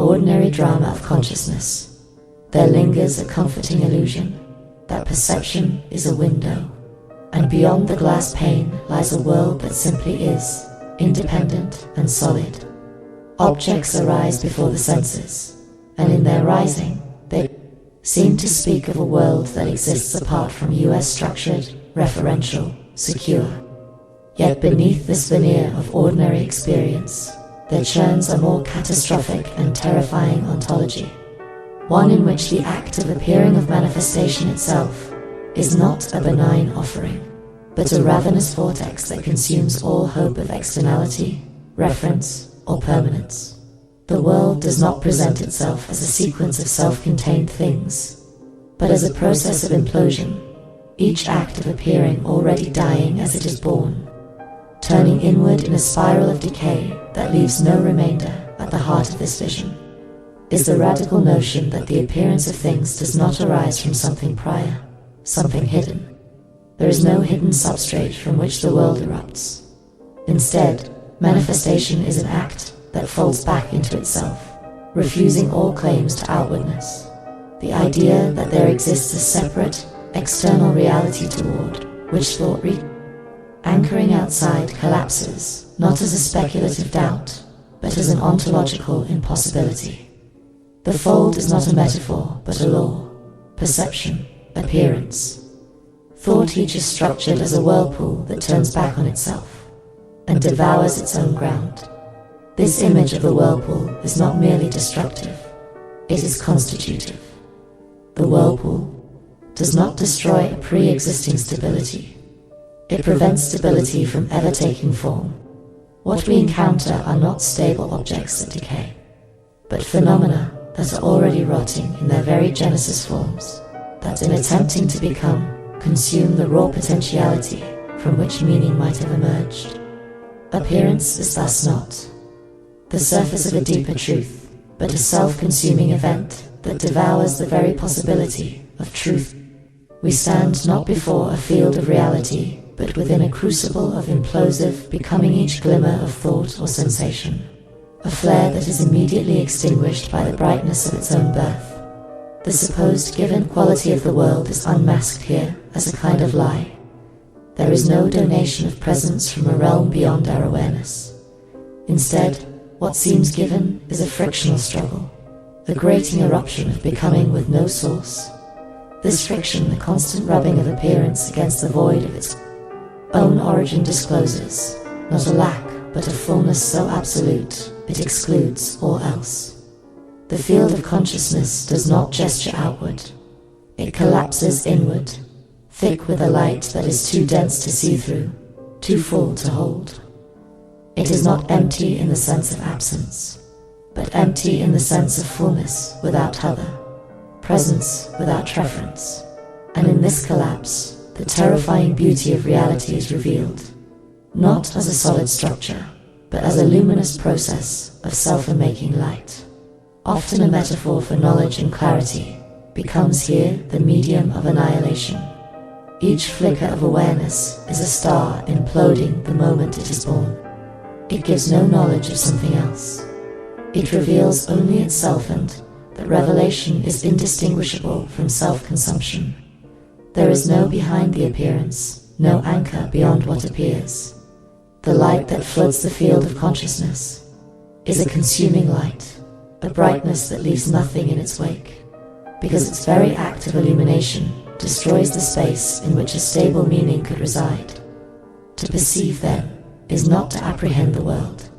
ordinary drama of consciousness, there lingers a comforting illusion that perception is a window, and beyond the glass pane lies a world that simply is, independent and solid. Objects arise before the senses, and in their rising, they seem to speak of a world that exists apart from US structured, referential, secure. Yet beneath this veneer of ordinary experience, there churns a more catastrophic and terrifying ontology, one in which the act of appearing of manifestation itself is not a benign offering, but a ravenous vortex that consumes all hope of externality, reference, or permanence. The world does not present itself as a sequence of self-contained things, but as a process of implosion, each act of appearing already dying as it is born, turning inward in a spiral of decay that leaves no remainder. At the heart of this vision is the radical notion that the appearance of things does not arise from something prior, something hidden. There is no hidden substrate from which the world erupts. Instead, manifestation is an act that folds back into itself, refusing all claims to outwardness. The idea that there exists a separate, external reality toward which thought anchoring outside collapses, not as a speculative doubt, but as an ontological impossibility. The fold is not a metaphor, but a law, perception, appearance. Thought each is structured as a whirlpool that turns back on itself and devours its own ground. This image of the whirlpool is not merely destructive, it is constitutive. The whirlpool does not destroy a pre-existing stability. It prevents stability from ever taking form. What we encounter are not stable objects that decay, but phenomena that are already rotting in their very genesis forms, that in attempting to become, consume the raw potentiality from which meaning might have emerged. Appearance is thus not the surface of a deeper truth, but a self-consuming event that devours the very possibility of truth. We stand not before a field of reality, but within a crucible of implosive becoming, each glimmer of thought or sensation, a flare that is immediately extinguished by the brightness of its own birth. The supposed given quality of the world is unmasked here as a kind of lie. There is no donation of presence from a realm beyond our awareness. Instead, what seems given is a frictional struggle, a grating eruption of becoming with no source. This friction, the constant rubbing of appearance against the void of its own origin, discloses not a lack, but a fullness so absolute it excludes all else. The field of consciousness does not gesture outward, it collapses inward, thick with a light that is too dense to see through, too full to hold. It is not empty in the sense of absence, but empty in the sense of fullness without other, presence without reference. And in this collapse, the terrifying beauty of reality is revealed, not as a solid structure, but as a luminous process of self-making light. Often a metaphor for knowledge and clarity, becomes here the medium of annihilation. Each flicker of awareness is a star imploding the moment it is born. It gives no knowledge of something else. It reveals only itself, and that revelation is indistinguishable from self-consumption. There is no behind the appearance, no anchor beyond what appears. The light that floats the field of consciousness is a consuming light, a brightness that leaves nothing in its wake, because its very act of illumination destroys the space in which a stable meaning could reside. To perceive, then, is not to apprehend the world.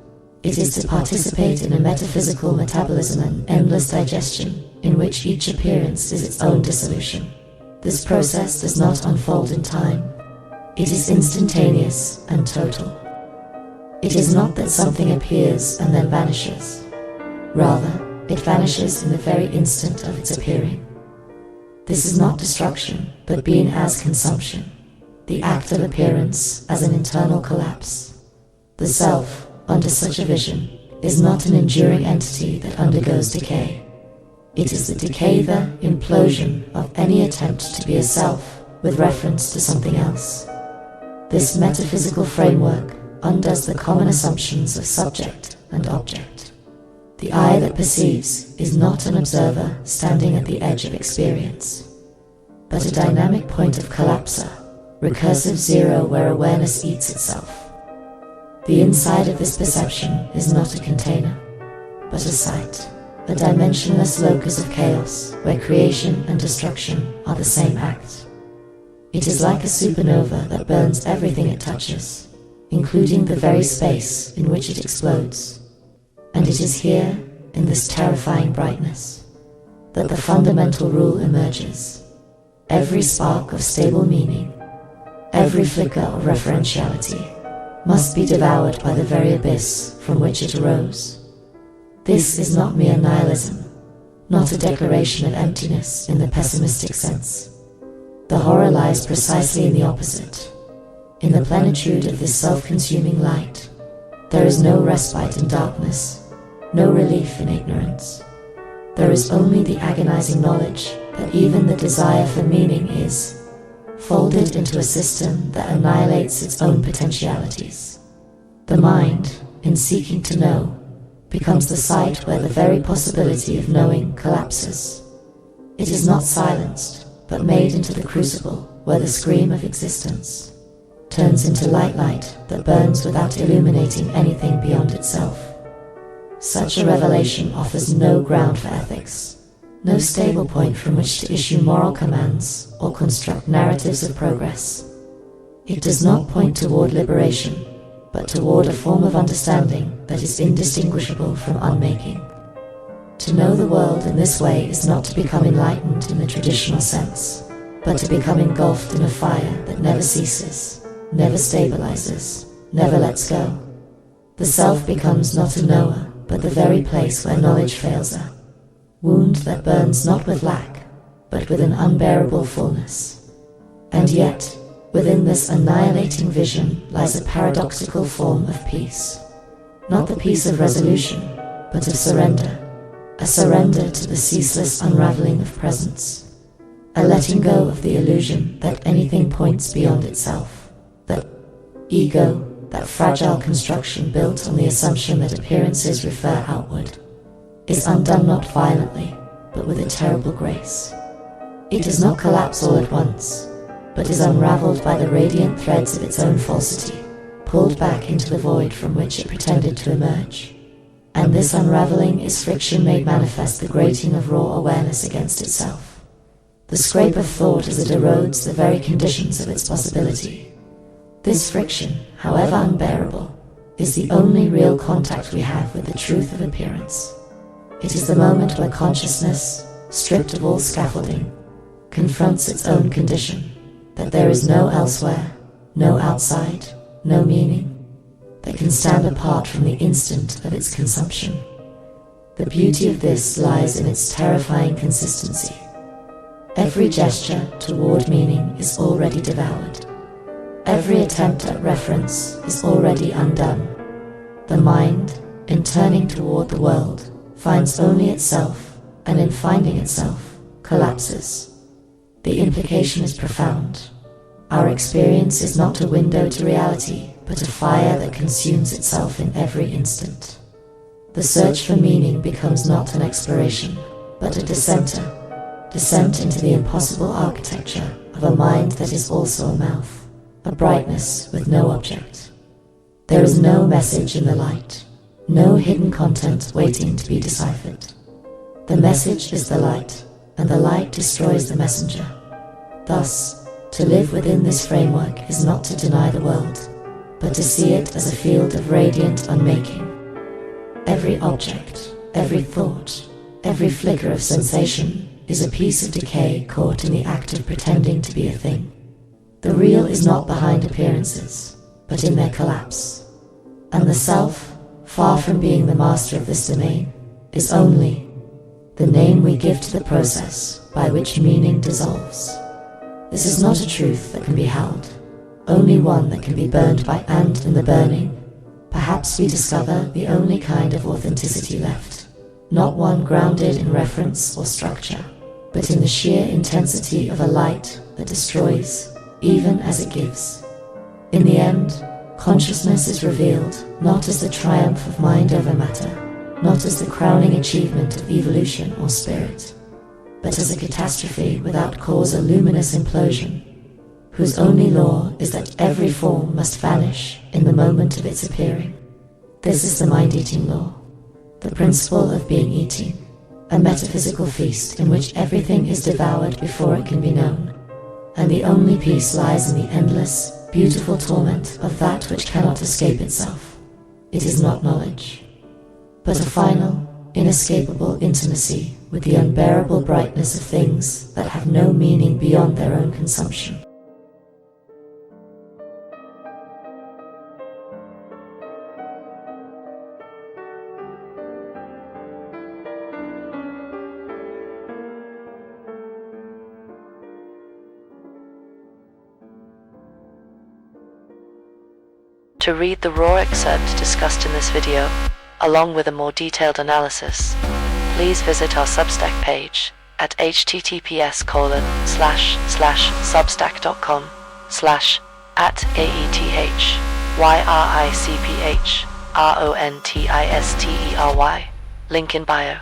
It is to participate in a metaphysical metabolism and endless digestion, in which each appearance is its own dissolution. This process does not unfold in time. It is instantaneous and total. It is not that something appears and then vanishes. Rather, it vanishes in the very instant of its appearing. This is not destruction, but being as consumption, the act of appearance as an internal collapse. The self, under such a vision, is not an enduring entity that undergoes decay. It is the decay, the implosion of any attempt to be a self with reference to something else. This metaphysical framework undoes the common assumptions of subject and object. The eye that perceives is not an observer standing at the edge of experience, but a dynamic point of collapse, recursive zero where awareness eats itself. The inside of this perception is not a container, but a site, a dimensionless locus of chaos where creation and destruction are the same act. It is like a supernova that burns everything it touches, including the very space in which it explodes. And it is here, in this terrifying brightness, that the fundamental rule emerges. Every spark of stable meaning, every flicker of referentiality, must be devoured by the very abyss from which it arose. This is not mere nihilism, not a declaration of emptiness in the pessimistic sense. The horror lies precisely in the opposite. In the plenitude of this self-consuming light, there is no respite in darkness, no relief in ignorance. There is only the agonizing knowledge that even the desire for meaning is folded into a system that annihilates its own potentialities. The mind, in seeking to know, becomes the site where the very possibility of knowing collapses. It is not silenced, but made into the crucible where the scream of existence turns into light that burns without illuminating anything beyond itself. Such a revelation offers no ground for ethics, no stable point from which to issue moral commands or construct narratives of progress. It does not point toward liberation, but toward a form of understanding that is indistinguishable from unmaking. To know the world in this way is not to become enlightened in the traditional sense, but to become engulfed in a fire that never ceases, never stabilizes, never lets go. The self becomes not a knower, but the very place where knowledge fails a wound that burns not with lack, but with an unbearable fullness. And yet, within this annihilating vision lies a paradoxical form of peace. Not the peace of resolution, but of surrender. A surrender to the ceaseless unraveling of presence. A letting go of the illusion that anything points beyond itself. That ego, that fragile construction built on the assumption that appearances refer outward, is undone not violently, but with a terrible grace. It does not collapse all at once, but is unraveled by the radiant threads of its own falsity, pulled back into the void from which it pretended to emerge. And this unraveling is friction made manifest, the grating of raw awareness against itself. The scrape of thought as it erodes the very conditions of its possibility. This friction, however unbearable, is the only real contact we have with the truth of appearance. It is the moment where consciousness, stripped of all scaffolding, confronts its own condition, that there is no elsewhere, no outside, no meaning, that can stand apart from the instant of its consumption. The beauty of this lies in its terrifying consistency. Every gesture toward meaning is already devoured. Every attempt at reference is already undone. The mind, in turning toward the world, finds only itself, and in finding itself, collapses. The implication is profound. Our experience is not a window to reality, but a fire that consumes itself in every instant. The search for meaning becomes not an exploration, but a descent into the impossible architecture of a mind that is also a mouth. A brightness with no object. There is no message in the light, no hidden content waiting to be deciphered. The message is the light, and the light destroys the messenger. Thus, to live within this framework is not to deny the world, but to see it as a field of radiant unmaking. Every object, every thought, every flicker of sensation is a piece of decay caught in the act of pretending to be a thing. The real is not behind appearances, but in their collapse. And the self, far from being the master of this domain, is only the name we give to the process by which meaning dissolves. This is not a truth that can be held, only one that can be burned by, and in the burning, perhaps we discover the only kind of authenticity left, not one grounded in reference or structure, but in the sheer intensity of a light that destroys even as it gives. In the end, consciousness is revealed not as the triumph of mind over matter, not as the crowning achievement of evolution or spirit, but as a catastrophe without cause, a luminous implosion, whose only law is that every form must vanish in the moment of its appearing. This is the mind-eating law, the principle of being eating, a metaphysical feast in which everything is devoured before it can be known, and the only peace lies in the endless, beautiful torment of that which cannot escape itself. It is not knowledge, but a final, inescapable intimacy with the unbearable brightness of things that have no meaning beyond their own consumption. To read the raw excerpt discussed in this video, along with a more detailed analysis, please visit our Substack page at https://substack.com/@AETHYRICPHRONTISTERY. Link in bio.